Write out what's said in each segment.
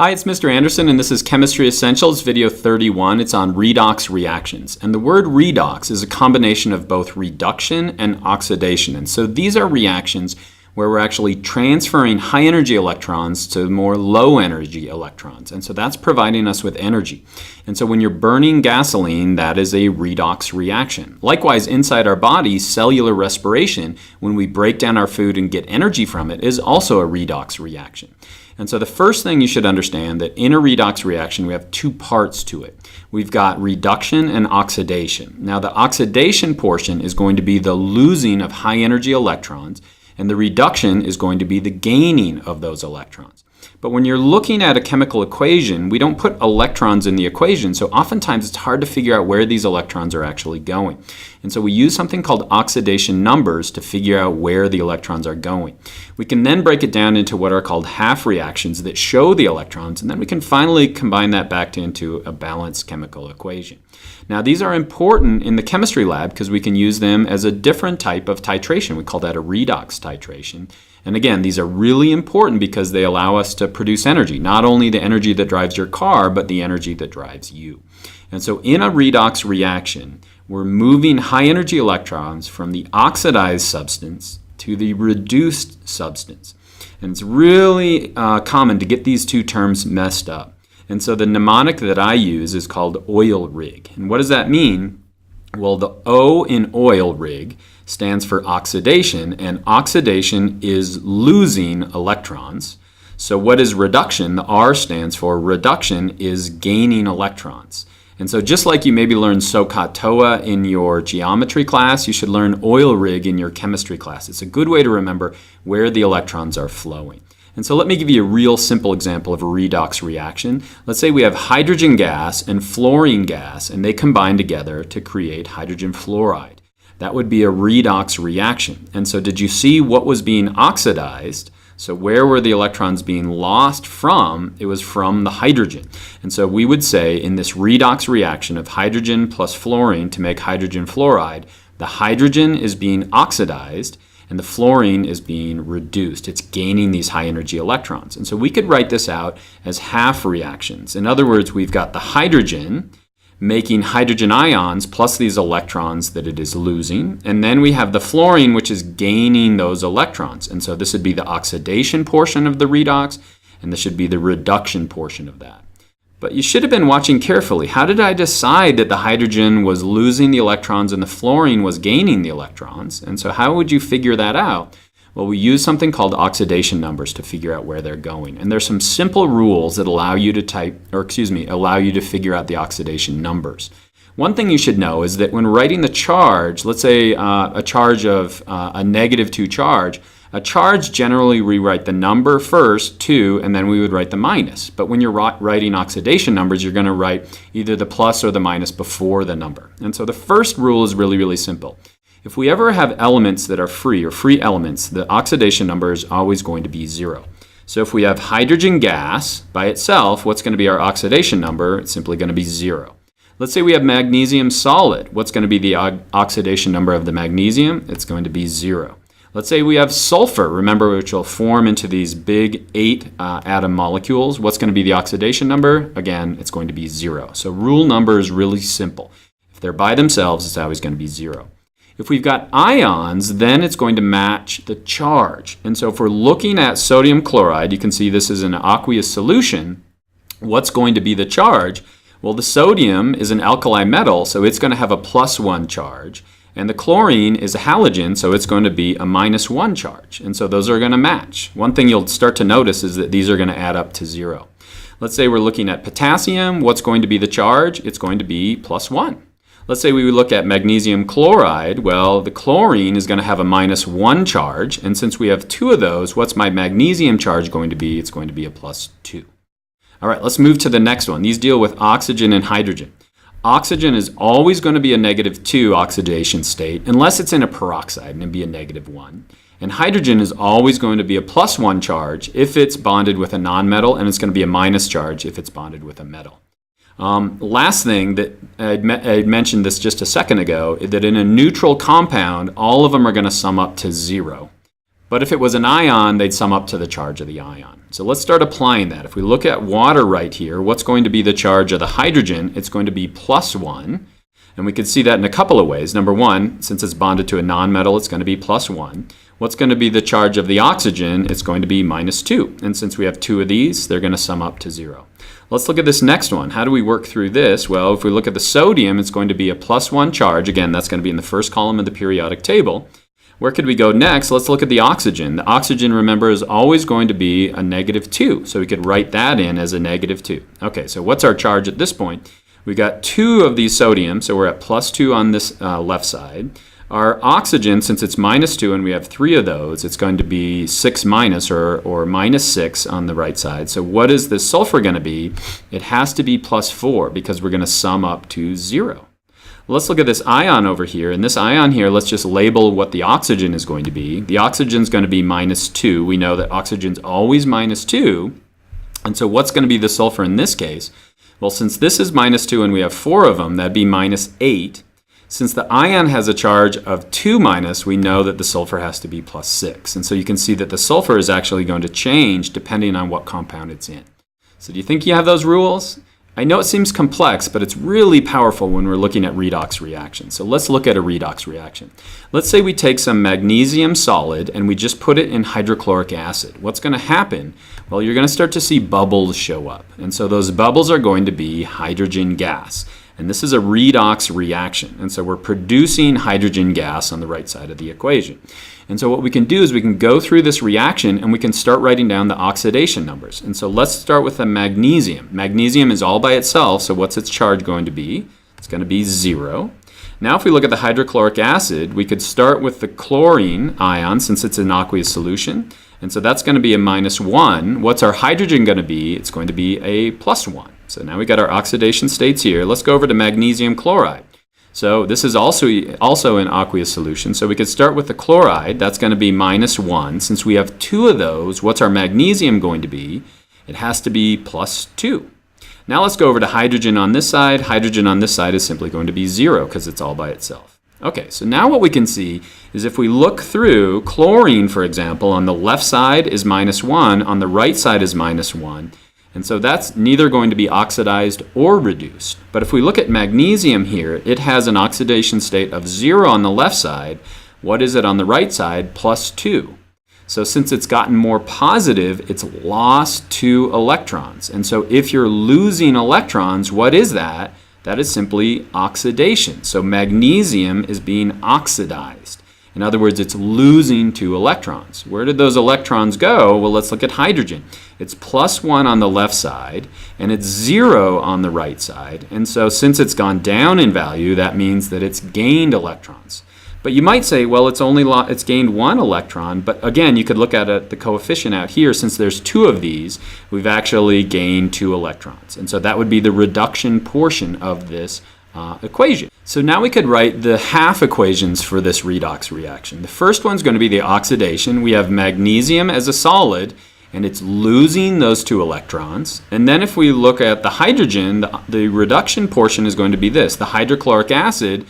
Hi, it's Mr. Anderson, and this is Chemistry Essentials, video 31. It's on redox reactions. And the word redox is a combination of both reduction and oxidation. And so these are reactions where we're actually transferring high-energy electrons to more low-energy electrons. And so that's providing us with energy. And so when you're burning gasoline, that is a redox reaction. Likewise, inside our body, cellular respiration, when we break down our food and get energy from it, is also a redox reaction. And so the first thing you should understand that in a redox reaction, we have two parts to it. We've got reduction and oxidation. Now, the oxidation portion is going to be the losing of high-energy electrons, and the reduction is going to be the gaining of those electrons. But when you're looking at a chemical equation, we don't put electrons in the equation, so oftentimes it's hard to figure out where these electrons are actually going. And so we use something called oxidation numbers to figure out where the electrons are going. We can then break it down into what are called half reactions that show the electrons, and then we can finally combine that back into a balanced chemical equation. Now, these are important in the chemistry lab because we can use them as a different type of titration. We call that a redox titration. And again, these are really important because they allow us to produce energy, not only the energy that drives your car, but the energy that drives you. And so in a redox reaction, we're moving high-energy electrons from the oxidized substance to the reduced substance. And it's really common to get these two terms messed up. And so the mnemonic that I use is called oil rig. And what does that mean? Well, the O in oil rig stands for oxidation, and oxidation is losing electrons. So what is reduction? The R stands for reduction is gaining electrons. And so just like you maybe learned SOHCAHTOA in your geometry class, you should learn oil rig in your chemistry class. It's a good way to remember where the electrons are flowing. And so let me give you a real simple example of a redox reaction. Let's say we have hydrogen gas and fluorine gas, and they combine together to create hydrogen fluoride. That would be a redox reaction. And so did you see what was being oxidized? So where were the electrons being lost from? It was from the hydrogen. And so we would say in this redox reaction of hydrogen plus fluorine to make hydrogen fluoride, the hydrogen is being oxidized and the fluorine is being reduced. It's gaining these high-energy electrons. And so we could write this out as half reactions. In other words, we've got the hydrogen making hydrogen ions plus these electrons that it is losing. And then we have the fluorine, which is gaining those electrons. And so this would be the oxidation portion of the redox, and this should be the reduction portion of that. But you should have been watching carefully. How did I decide that the hydrogen was losing the electrons and the fluorine was gaining the electrons? And so how would you figure that out? Well, we use something called oxidation numbers to figure out where they're going. And there's some simple rules that allow you to allow you to figure out the oxidation numbers. One thing you should know is that when writing the charge, let's say a charge of a -2 charge, a charge generally we write the number first, 2, and then we would write the minus. But when you're writing oxidation numbers, you're going to write either the plus or the minus before the number. And so the first rule is really, really simple. If we ever have elements that are free, or free elements, the oxidation number is always going to be 0. So if we have hydrogen gas by itself, what's going to be our oxidation number? It's simply going to be 0. Let's say we have magnesium solid. What's going to be the oxidation number of the magnesium? It's going to be 0. Let's say we have sulfur, remember, which will form into these big 8 atom molecules. What's going to be the oxidation number? Again, it's going to be 0. So rule number is really simple. If they're by themselves, it's always going to be 0. If we've got ions, then it's going to match the charge. And so if we're looking at sodium chloride, you can see this is an aqueous solution. What's going to be the charge? Well, the sodium is an alkali metal, so it's going to have a +1 charge. And the chlorine is a halogen, so it's going to be a -1 charge. And so those are going to match. One thing you'll start to notice is that these are going to add up to 0. Let's say we're looking at potassium. What's going to be the charge? It's going to be +1. Let's say we look at magnesium chloride. Well, the chlorine is going to have a -1 charge. And since we have 2 of those, what's my magnesium charge going to be? It's going to be a +2. All right, let's move to the next one. These deal with oxygen and hydrogen. Oxygen is always going to be a -2 oxidation state unless it's in a peroxide, and it'd be a -1. And hydrogen is always going to be a +1 charge if it's bonded with a nonmetal, and it's going to be a minus charge if it's bonded with a metal. Last thing that I mentioned this just a second ago, is that in a neutral compound, all of them are going to sum up to 0. But if it was an ion, they'd sum up to the charge of the ion. So let's start applying that. If we look at water right here, what's going to be the charge of the hydrogen? It's going to be +1. And we could see that in a couple of ways. Number one, since it's bonded to a nonmetal, it's going to be +1. What's going to be the charge of the oxygen? It's going to be -2. And since we have two of these, they're going to sum up to 0. Let's look at this next one. How do we work through this? Well, if we look at the sodium, it's going to be a +1 charge. Again, that's going to be in the first column of the periodic table. Where could we go next? Let's look at the oxygen. The oxygen, remember, is always going to be a -2. So we could write that in as a -2. Okay, so what's our charge at this point? We got 2 of these sodium, so we're at +2 on this left side. Our oxygen, since it's -2 and we have 3 of those, it's going to be 6 minus or -6 on the right side. So what is the sulfur going to be? It has to be +4 because we're going to sum up to 0. Let's look at this ion over here. And this ion here, let's just label what the oxygen is going to be. The oxygen is going to be -2. We know that oxygen's always -2. And so what's going to be the sulfur in this case? Well, since this is -2 and we have 4 of them, that'd be -8. Since the ion has a charge of 2-, we know that the sulfur has to be +6. And so you can see that the sulfur is actually going to change depending on what compound it's in. So do you think you have those rules? I know it seems complex, but it's really powerful when we're looking at redox reactions. So let's look at a redox reaction. Let's say we take some magnesium solid and we just put it in hydrochloric acid. What's going to happen? Well, you're going to start to see bubbles show up. And so those bubbles are going to be hydrogen gas. And this is a redox reaction. And so we're producing hydrogen gas on the right side of the equation. And so what we can do is we can go through this reaction and we can start writing down the oxidation numbers. And so let's start with the magnesium. Magnesium is all by itself, so what's its charge going to be? It's going to be 0. Now if we look at the hydrochloric acid, we could start with the chlorine ion since it's an aqueous solution. And so that's going to be a -1. What's our hydrogen going to be? It's going to be a +1. So now we got our oxidation states here. Let's go over to magnesium chloride. So this is also an aqueous solution. So we could start with the chloride. That's going to be -1. Since we have 2 of those, what's our magnesium going to be? It has to be +2. Now let's go over to hydrogen on this side. Hydrogen on this side is simply going to be 0 because it's all by itself. Okay, so now what we can see is if we look through chlorine, for example, on the left side is -1, on the right side is -1. And so that's neither going to be oxidized or reduced. But if we look at magnesium here, it has an oxidation state of 0 on the left side. What is it on the right side? +2. So since it's gotten more positive, it's lost 2 electrons. And so if you're losing electrons, what is that? That is simply oxidation. So magnesium is being oxidized. In other words, it's losing 2 electrons. Where did those electrons go? Well, let's look at hydrogen. It's +1 on the left side, and it's 0 on the right side. And so since it's gone down in value, that means that it's gained electrons. But you might say, well, it's gained 1 electron. But again, you could look at the coefficient out here. Since there's 2 of these, we've actually gained 2 electrons. And so that would be the reduction portion of this equation. So now we could write the half equations for this redox reaction. The first one's going to be the oxidation. We have magnesium as a solid, and it's losing those 2 electrons. And then if we look at the hydrogen, the reduction portion is going to be this. The hydrochloric acid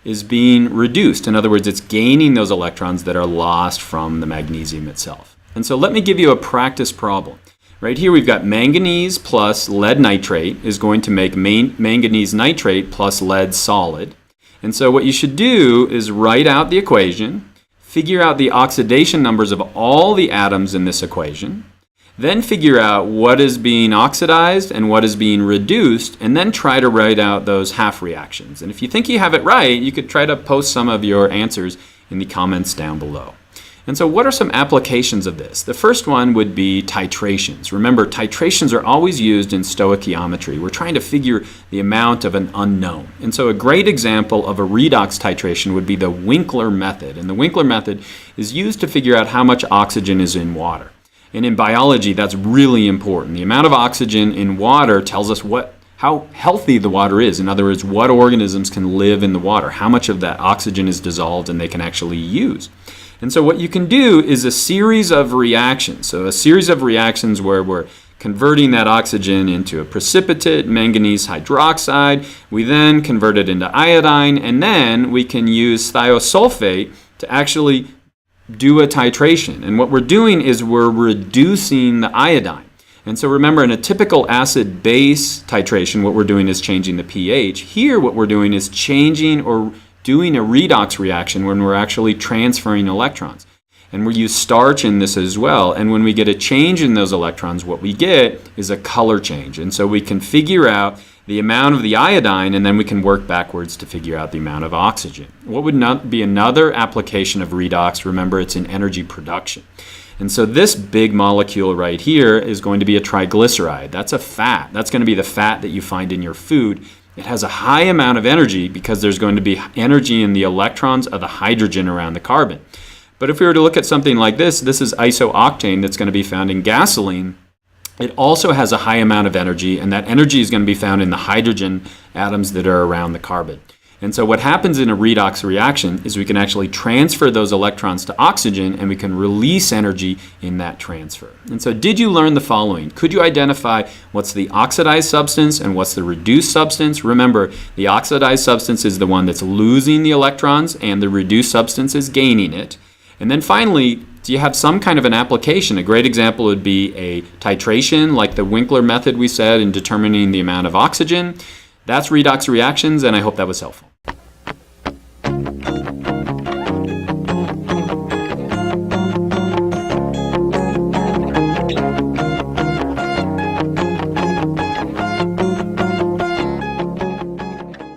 is being reduced. In other words, it's gaining those electrons that are lost from the magnesium itself. And so let me give you a practice problem. Right here we've got manganese plus lead nitrate is going to make manganese nitrate plus lead solid. And so what you should do is write out the equation, figure out the oxidation numbers of all the atoms in this equation, then figure out what is being oxidized and what is being reduced, and then try to write out those half reactions. And if you think you have it right, you could try to post some of your answers in the comments down below. And so what are some applications of this? The first one would be titrations. Remember, titrations are always used in stoichiometry. We're trying to figure the amount of an unknown. And so a great example of a redox titration would be the Winkler method. And the Winkler method is used to figure out how much oxygen is in water. And in biology, that's really important. The amount of oxygen in water tells us how healthy the water is. In other words, what organisms can live in the water, how much of that oxygen is dissolved and they can actually use. And so what you can do is a series of reactions. So a series of reactions where we're converting that oxygen into a precipitate, manganese hydroxide. We then convert it into iodine, and then we can use thiosulfate to actually do a titration. And what we're doing is we're reducing the iodine. And so remember, in a typical acid-base titration, what we're doing is changing the pH. Here, what we're doing is changing or doing a redox reaction when we're actually transferring electrons. And we use starch in this as well. And when we get a change in those electrons, what we get is a color change. And so we can figure out the amount of the iodine, and then we can work backwards to figure out the amount of oxygen. What would not be another application of redox? Remember, it's in energy production. And so this big molecule right here is going to be a triglyceride. That's a fat. That's going to be the fat that you find in your food. It has a high amount of energy because there's going to be energy in the electrons of the hydrogen around the carbon. But if we were to look at something like this is isooctane that's going to be found in gasoline. It also has a high amount of energy, and that energy is going to be found in the hydrogen atoms that are around the carbon. And so what happens in a redox reaction is we can actually transfer those electrons to oxygen, and we can release energy in that transfer. And so did you learn the following? Could you identify what's the oxidized substance and what's the reduced substance? Remember, the oxidized substance is the one that's losing the electrons, and the reduced substance is gaining it. And then finally, do you have some kind of an application? A great example would be a titration, like the Winkler method we said in determining the amount of oxygen. That's redox reactions, and I hope that was helpful.